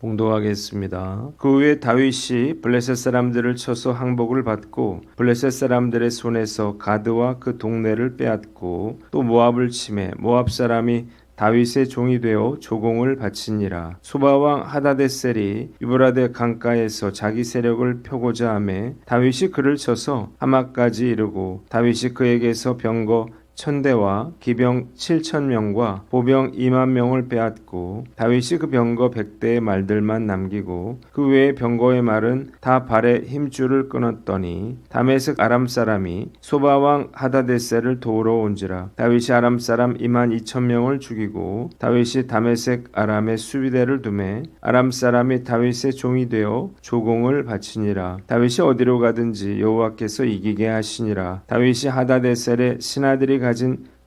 봉독하겠습니다. 그 후에 다윗이 블레셋 사람들을 쳐서 항복을 받고 블레셋 사람들의 손에서 가드와 그 동네를 빼앗고 또 모압을 치매 모압 사람이 다윗의 종이 되어 조공을 바치니라. 소바 왕 하다데셀이 유브라데 강가에서 자기 세력을 펴고자 하매 다윗이 그를 쳐서 하마까지 이르고 다윗이 그에게서 병거 1000대와 기병 7000명과 보병 20000명을 빼앗고 다윗이 그 병거 100대의 말들만 남기고 그 외의 병거의 말은 다 발에 힘줄을 끊었더니 다메섹 아람 사람이 소바 왕 하다데셀을 도우러 온지라. 다윗이 아람 사람 22000명을 죽이고 다윗이 다메섹 아람의 수비대를 두매 아람 사람이 다윗의 종이 되어 조공을 바치니라. 다윗이 어디로 가든지 여호와께서 이기게 하시니라. 다윗이 하다데셀의 신하들이 가진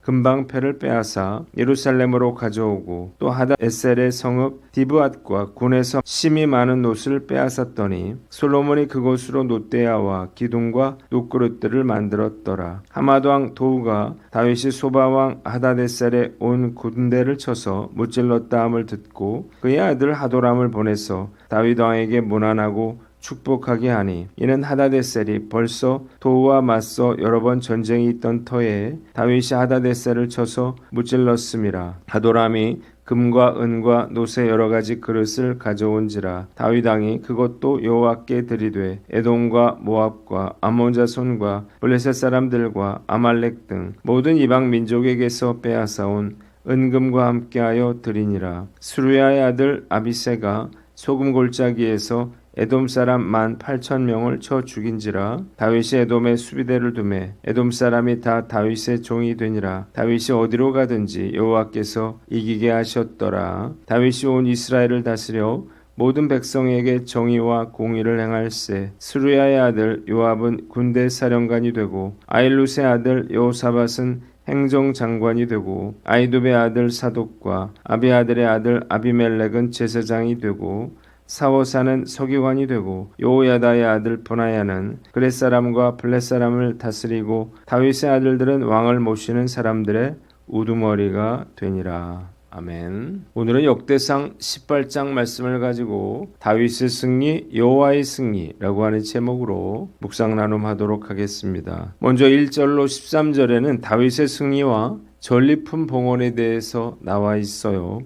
금방패를 빼앗아 예루살렘으로 가져오고 또 하다에셀의 성읍 디브앗과 군에서 심이 많은 옷을 빼앗았더니 솔로몬이 그곳으로 놋대야와 기둥과 놋그릇들을 만들었더라. 하맛 왕 도우가 다윗이 소바 왕 하다데셀의 온 군대를 쳐서 무찔렀다 함을 듣고 그의 아들 하도람을 보내서 다윗 왕에게 문안하고 축복하게 하니 이는 하다데셀이 벌써 도우와 맞서 여러 번 전쟁이 있던 터에 다윗이 하다데셀을 쳐서 무찔렀음이라. 하도람이 금과 은과 놋의 여러 가지 그릇을 가져온지라. 다윗 왕이 그것도 여호와께 드리되 에돔과 모압과 암몬 자손과 블레셋 사람들과 아말렉 등 모든 이방 민족에게서 빼앗아온 은금과 함께하여 드리니라. 스루야의 아들 아비새가 소금 골짜기에서 에돔 사람 18,000명을 쳐 죽인지라. 다윗이 에돔의 수비대를 두매 에돔 사람이 다 다윗의 종이 되니라. 다윗이 어디로 가든지 여호와께서 이기게 하셨더라. 다윗이 온 이스라엘을 다스려 모든 백성에게 정의와 공의를 행할세. 스루야의 아들 요압은 군대 사령관이 되고 아일룻의 아들 여호사밧은 행정장관이 되고 아이두베의 아들 사독과 아비아들의 아들 아비멜렉은 제사장이 되고 사호사는 서기관이 되고 요야다의 아들 브나야는 그렛 사람과 블렛 사람을 다스리고 다윗의 아들들은 왕을 모시는 사람들의 우두머리가 되니라. 아멘. 오늘은 역대상 18장 말씀을 가지고 다윗의 승리, 여호와의 승리라고 하는 제목으로 묵상 나눔하도록 하겠습니다. 먼저 1절로 13절에는 다윗의 승리와 전리품 봉헌에 대해서 나와 있어요.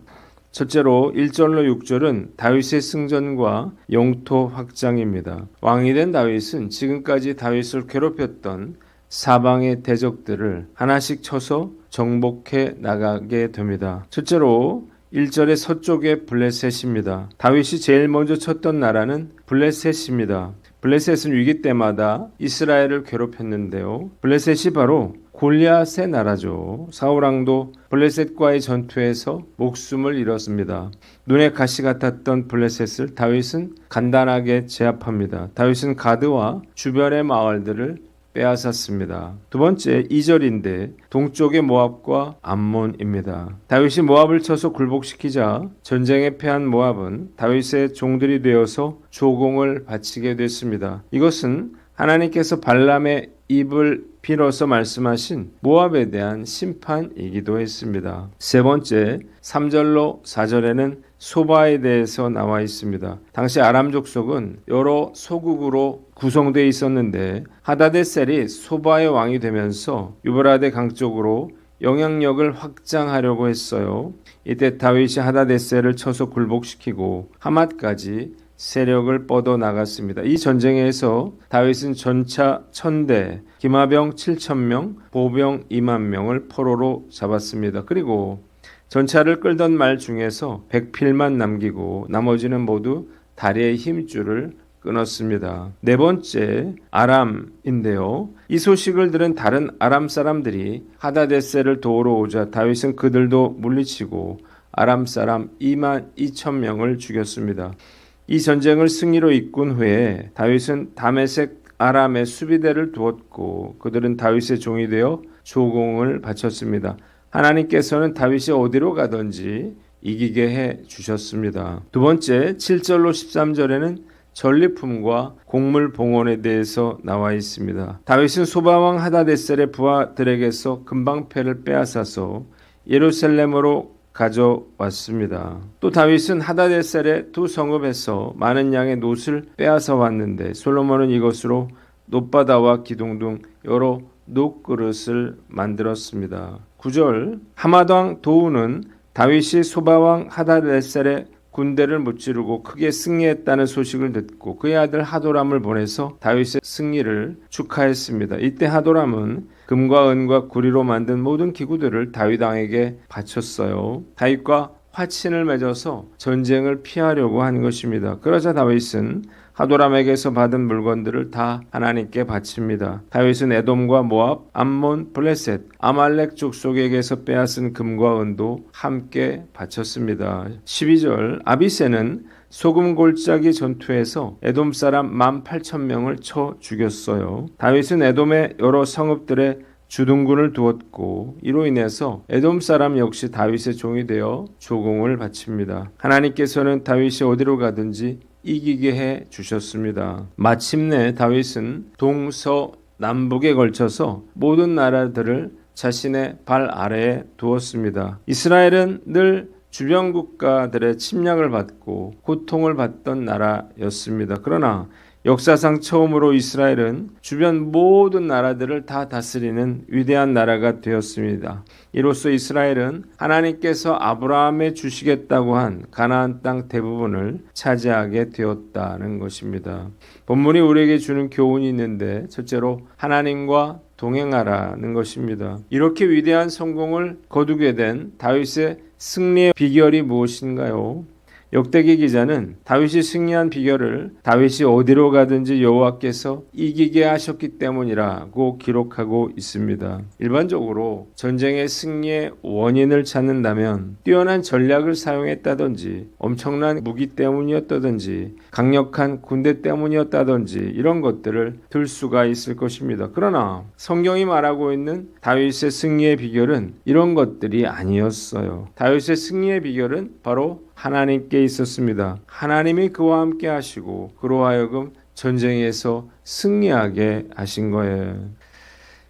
첫째로 1절로 6절은 다윗의 승전과 영토 확장입니다. 왕이 된 다윗은 지금까지 다윗을 괴롭혔던 사방의 대적들을 하나씩 쳐서 정복해 나가게 됩니다. 첫째로 1절의 서쪽의 블레셋입니다. 다윗이 제일 먼저 쳤던 나라는 블레셋입니다. 블레셋은 위기 때마다 이스라엘을 괴롭혔는데요. 블레셋이 바로 골리앗의 나라죠. 사울왕도 블레셋과의 전투에서 목숨을 잃었습니다. 눈에 가시 같았던 블레셋을 다윗은 간단하게 제압합니다. 다윗은 가드와 주변의 마을들을 빼앗았습니다. 두 번째 2절인데 동쪽의 모압과 암몬입니다. 다윗이 모압을 쳐서 굴복시키자 전쟁에 패한 모압은 다윗의 종들이 되어서 조공을 바치게 됐습니다. 이것은 하나님께서 발람의 입을 빌어서 말씀하신 모압에 대한 심판이기도 했습니다. 세 번째 3절로 4절에는 소바에 대해서 나와 있습니다. 당시 아람 족속은 여러 소국으로 구성되어 있었는데 하다데셀이 소바의 왕이 되면서 유브라데 강 쪽으로 영향력을 확장하려고 했어요. 이때 다윗이 하다데셀을 쳐서 굴복시키고 하맛까지 세력을 뻗어 나갔습니다. 이 전쟁에서 다윗은 전차 1000대, 기마병 7000명, 보병 20000명을 포로로 잡았습니다. 그리고 전차를 끌던 말 중에서 100필만 남기고 나머지는 모두 다리의 힘줄을 끊었습니다. 네 번째 아람인데요. 이 소식을 들은 다른 아람 사람들이 하다데셀을 도우러 오자 다윗은 그들도 물리치고 아람 사람 22,000명을 죽였습니다. 이 전쟁을 승리로 이끈 후에 다윗은 다메섹 아람의 수비대를 두었고 그들은 다윗의 종이 되어 조공을 바쳤습니다. 하나님께서는 다윗이 어디로 가든지 이기게 해 주셨습니다. 두 번째 7절로 13절에는 전리품과 곡물 봉헌에 대해서 나와 있습니다. 다윗은 소바왕 하다데셀의 부하들에게서 금방패를 빼앗아서 예루살렘으로 가져왔습니다. 또 다윗은 하다데셀의 두 성읍에서 많은 양의 놋을 빼앗아 왔는데 솔로몬은 이것으로 놋바다와 기둥 등 여러 놋그릇을 만들었습니다. 9절 하마당 도우는 다윗이 소바왕 하다데셀의 군대를 무찌르고 크게 승리했다는 소식을 듣고 그의 아들 하도람을 보내서 다윗의 승리를 축하했습니다. 이때 하도람은 금과 은과 구리로 만든 모든 기구들을 다윗 왕에게 바쳤어요. 다윗과 화친을 맺어서 전쟁을 피하려고 한 것입니다. 그러자 다윗은 하도람에게서 받은 물건들을 다 하나님께 바칩니다. 다윗은 에돔과 모압, 암몬, 블레셋, 아말렉 족속에게서 빼앗은 금과 은도 함께 바쳤습니다. 12절 아비새는 소금 골짜기 전투에서 에돔 사람 18,000명을 쳐 죽였어요. 다윗은 에돔의 여러 성읍들에 주둔군을 두었고 이로 인해서 에돔 사람 역시 다윗의 종이 되어 조공을 바칩니다. 하나님께서는 다윗이 어디로 가든지 이기게 해 주셨습니다. 마침내 다윗은 동서남북에 걸쳐서 모든 나라들을 자신의 발 아래에 두었습니다. 이스라엘은 늘 주변 국가들의 침략을 받고 고통을 받던 나라였습니다. 그러나 역사상 처음으로 이스라엘은 주변 모든 나라들을 다 다스리는 위대한 나라가 되었습니다. 이로써 이스라엘은 하나님께서 아브라함에 주시겠다고 한 가나안 땅 대부분을 차지하게 되었다는 것입니다. 본문이 우리에게 주는 교훈이 있는데 첫째로 하나님과 동행하라는 것입니다. 이렇게 위대한 성공을 거두게 된 다윗의 승리의 비결이 무엇인가요? 역대기 기자는 다윗이 승리한 비결을 다윗이 어디로 가든지 여호와께서 이기게 하셨기 때문이라고 기록하고 있습니다. 일반적으로 전쟁의 승리의 원인을 찾는다면 뛰어난 전략을 사용했다든지 엄청난 무기 때문이었다든지 강력한 군대 때문이었다든지 이런 것들을 들 수가 있을 것입니다. 그러나 성경이 말하고 있는 다윗의 승리의 비결은 이런 것들이 아니었어요. 다윗의 승리의 비결은 바로 하나님께 있었습니다. 하나님이 그와 함께 하시고 그로 하여금 전쟁에서 승리하게 하신 거예요.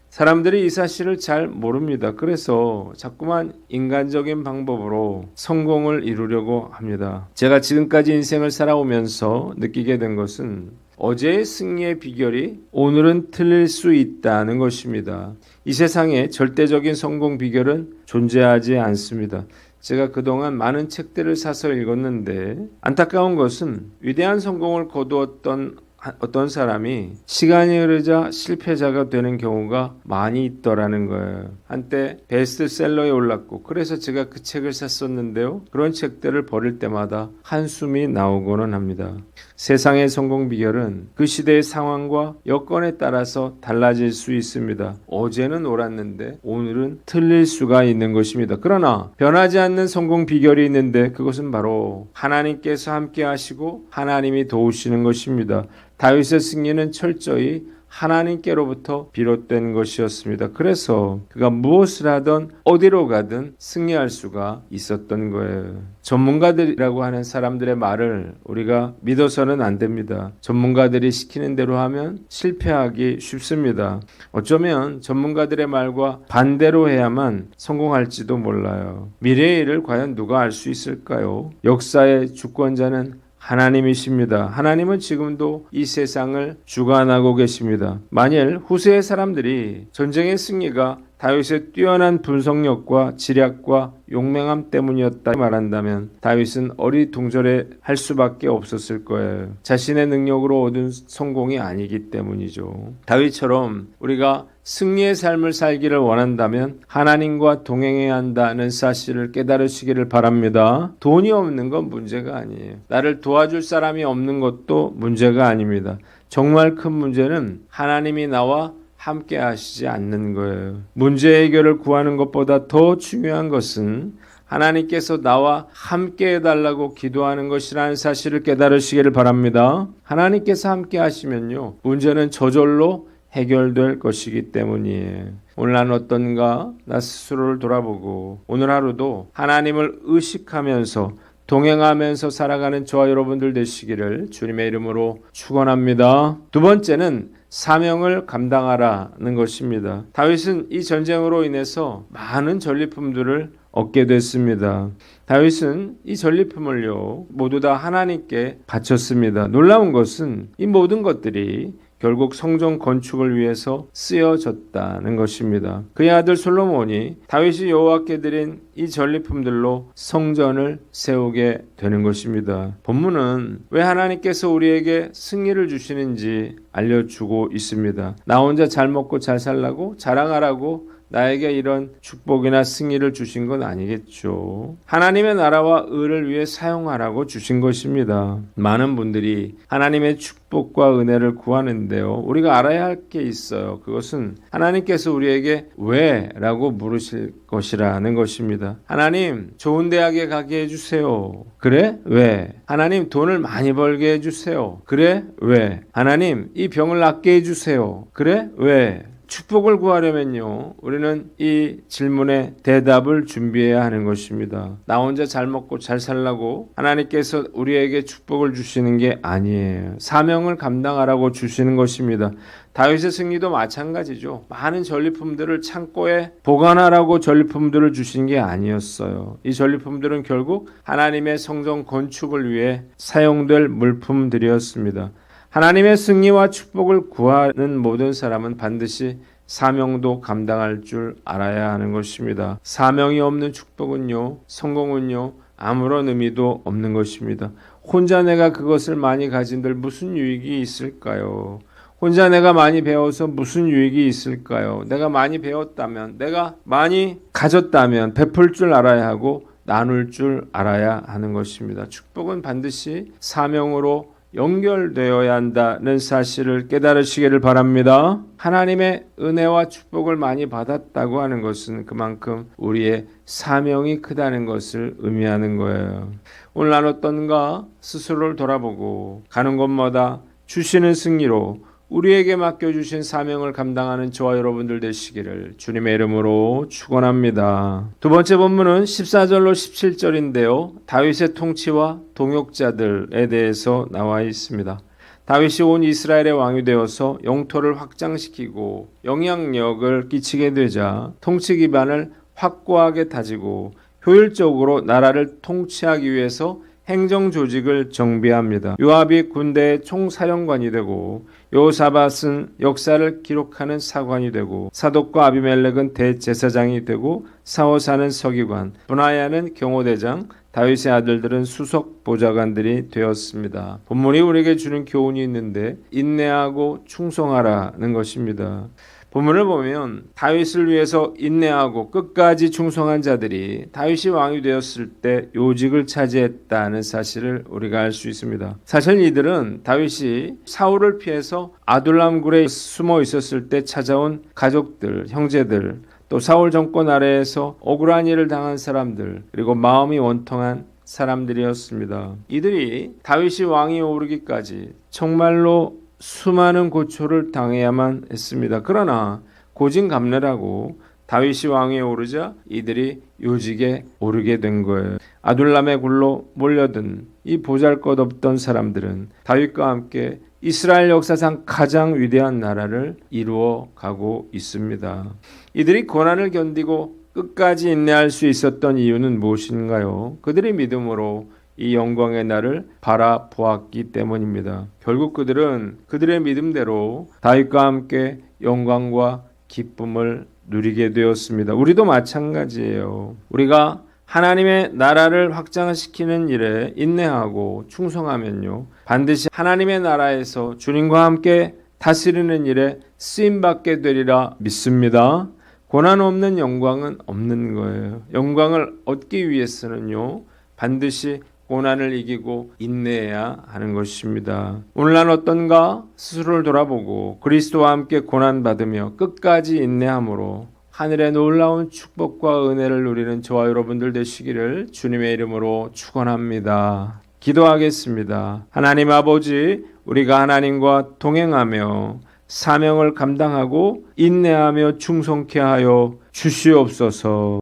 사람들이 이 사실을 잘 모릅니다. 그래서 자꾸만 인간적인 방법으로 성공을 이루려고 합니다. 제가 지금까지 인생을 살아오면서 느끼게 된 것은 어제의 승리의 비결이 오늘은 틀릴 수 있다는 것입니다. 이 세상에 절대적인 성공 비결은 존재하지 않습니다. 제가 그동안 많은 책들을 사서 읽었는데 안타까운 것은 위대한 성공을 거두었던 어떤 사람이 시간이 흐르자 실패자가 되는 경우가 많이 있더라는 거예요. 한때 베스트셀러에 올랐고 그래서 제가 그 책을 샀었는데요. 그런 책들을 버릴 때마다 한숨이 나오고는 합니다. 세상의 성공 비결은 그 시대의 상황과 여건에 따라서 달라질 수 있습니다. 어제는 옳았는데 오늘은 틀릴 수가 있는 것입니다. 그러나 변하지 않는 성공 비결이 있는데 그것은 바로 하나님께서 함께 하시고 하나님이 도우시는 것입니다. 다윗의 승리는 철저히 하나님께로부터 비롯된 것이었습니다. 그래서 그가 무엇을 하든 어디로 가든 승리할 수가 있었던 거예요. 전문가들이라고 하는 사람들의 말을 우리가 믿어서는 안 됩니다. 전문가들이 시키는 대로 하면 실패하기 쉽습니다. 어쩌면 전문가들의 말과 반대로 해야만 성공할지도 몰라요. 미래의 일을 과연 누가 알 수 있을까요? 역사의 주권자는 하나님이십니다. 하나님은 지금도 이 세상을 주관하고 계십니다. 만일 후세의 사람들이 전쟁의 승리가 다윗의 뛰어난 분석력과 지략과 용맹함 때문이었다 말한다면 다윗은 어리둥절해할 수밖에 없었을 거예요. 자신의 능력으로 얻은 성공이 아니기 때문이죠. 다윗처럼 우리가 승리의 삶을 살기를 원한다면 하나님과 동행해야 한다는 사실을 깨달으시기를 바랍니다. 돈이 없는 건 문제가 아니에요. 나를 도와줄 사람이 없는 것도 문제가 아닙니다. 정말 큰 문제는 하나님이 나와 함께 하시지 않는 거예요. 문제 해결을 구하는 것보다 더 중요한 것은 하나님께서 나와 함께 해달라고 기도하는 것이라는 사실을 깨달으시기를 바랍니다. 하나님께서 함께 하시면요, 문제는 저절로 해결될 것이기 때문이에요. 오늘 난 어떤가? 나 스스로를 돌아보고 오늘 하루도 하나님을 의식하면서 동행하면서 살아가는 저와 여러분들 되시기를 주님의 이름으로 축원합니다. 두 번째는 사명을 감당하라는 것입니다. 다윗은 이 전쟁으로 인해서 많은 전리품들을 얻게 됐습니다. 다윗은 이 전리품을요 모두 다 하나님께 바쳤습니다. 놀라운 것은 이 모든 것들이 결국 성전 건축을 위해서 쓰여졌다는 것입니다. 그의 아들 솔로몬이 다윗이 여호와께 드린 이 전리품들로 성전을 세우게 되는 것입니다. 본문은 왜 하나님께서 우리에게 승리를 주시는지 알려주고 있습니다. 나 혼자 잘 먹고 잘 살라고 자랑하라고 나에게 이런 축복이나 승리를 주신 건 아니겠죠. 하나님의 나라와 의를 위해 사용하라고 주신 것입니다. 많은 분들이 하나님의 축복과 은혜를 구하는데요. 우리가 알아야 할 게 있어요. 그것은 하나님께서 우리에게 왜? 라고 물으실 것이라는 것입니다. 하나님, 좋은 대학에 가게 해주세요. 그래? 왜? 하나님, 돈을 많이 벌게 해주세요. 그래? 왜? 하나님, 이 병을 낫게 해주세요. 그래? 왜? 축복을 구하려면요, 우리는 이 질문에 대답을 준비해야 하는 것입니다. 나 혼자 잘 먹고 잘 살라고 하나님께서 우리에게 축복을 주시는 게 아니에요. 사명을 감당하라고 주시는 것입니다. 다윗의 승리도 마찬가지죠. 많은 전리품들을 창고에 보관하라고 전리품들을 주신 게 아니었어요. 이 전리품들은 결국 하나님의 성전 건축을 위해 사용될 물품들이었습니다. 하나님의 승리와 축복을 구하는 모든 사람은 반드시 사명도 감당할 줄 알아야 하는 것입니다. 사명이 없는 축복은요, 성공은요, 아무런 의미도 없는 것입니다. 혼자 내가 그것을 많이 가진들 무슨 유익이 있을까요? 혼자 내가 많이 배워서 무슨 유익이 있을까요? 내가 많이 배웠다면, 내가 많이 가졌다면 베풀 줄 알아야 하고 나눌 줄 알아야 하는 것입니다. 축복은 반드시 사명으로 연결되어야 한다는 사실을 깨달으시기를 바랍니다. 하나님의 은혜와 축복을 많이 받았다고 하는 것은 그만큼 우리의 사명이 크다는 것을 의미하는 거예요. 오늘 나눴던가 스스로를 돌아보고 가는 곳마다 주시는 승리로 우리에게 맡겨주신 사명을 감당하는 저와 여러분들 되시기를 주님의 이름으로 축원합니다. 두 번째 본문은 14절로 17절인데요. 다윗의 통치와 동역자들에 대해서 나와 있습니다. 다윗이 온 이스라엘의 왕이 되어서 영토를 확장시키고 영향력을 끼치게 되자 통치 기반을 확고하게 다지고 효율적으로 나라를 통치하기 위해서 행정 조직을 정비합니다. 요압이 군대의 총사령관이 되고 요사밧은 역사를 기록하는 사관이 되고 사독과 아비멜렉은 대제사장이 되고 사호사는 서기관, 브나야는 경호대장, 다윗의 아들들은 수석 보좌관들이 되었습니다. 본문이 우리에게 주는 교훈이 있는데 인내하고 충성하라는 것입니다. 본문을 보면 다윗을 위해서 인내하고 끝까지 충성한 자들이 다윗이 왕이 되었을 때 요직을 차지했다는 사실을 우리가 알 수 있습니다. 사실 이들은 다윗이 사울을 피해서 아둘람 굴에 숨어 있었을 때 찾아온 가족들, 형제들, 또 사울 정권 아래에서 억울한 일을 당한 사람들, 그리고 마음이 원통한 사람들이었습니다. 이들이 다윗이 왕이 오르기까지 정말로 수많은 고초를 당해야만 했습니다. 그러나 고진감래라고 다윗이 왕위에 오르자 이들이 요직에 오르게 된 거예요. 아둘람의 굴로 몰려든 이 보잘것없던 사람들은 다윗과 함께 이스라엘 역사상 가장 위대한 나라를 이루어 가고 있습니다. 이들이 고난을 견디고 끝까지 인내할 수 있었던 이유는 무엇인가요? 그들의 믿음으로 이 영광의 날을 바라보았기 때문입니다. 결국 그들은 그들의 믿음대로 다윗과 함께 영광과 기쁨을 누리게 되었습니다. 우리도 마찬가지예요. 우리가 하나님의 나라를 확장시키는 일에 인내하고 충성하면요, 반드시 하나님의 나라에서 주님과 함께 다스리는 일에 쓰임받게 되리라 믿습니다. 고난 없는 영광은 없는 거예요. 영광을 얻기 위해서는요, 반드시 고난을 이기고 인내해야 하는 것입니다. 오늘 난 어떤가 스스로를 돌아보고 그리스도와 함께 고난받으며 끝까지 인내함으로 하늘의 놀라운 축복과 은혜를 누리는 저와 여러분들 되시기를 주님의 이름으로 축원합니다. 기도하겠습니다. 하나님 아버지, 우리가 하나님과 동행하며 사명을 감당하고 인내하며 충성케 하여 주시옵소서.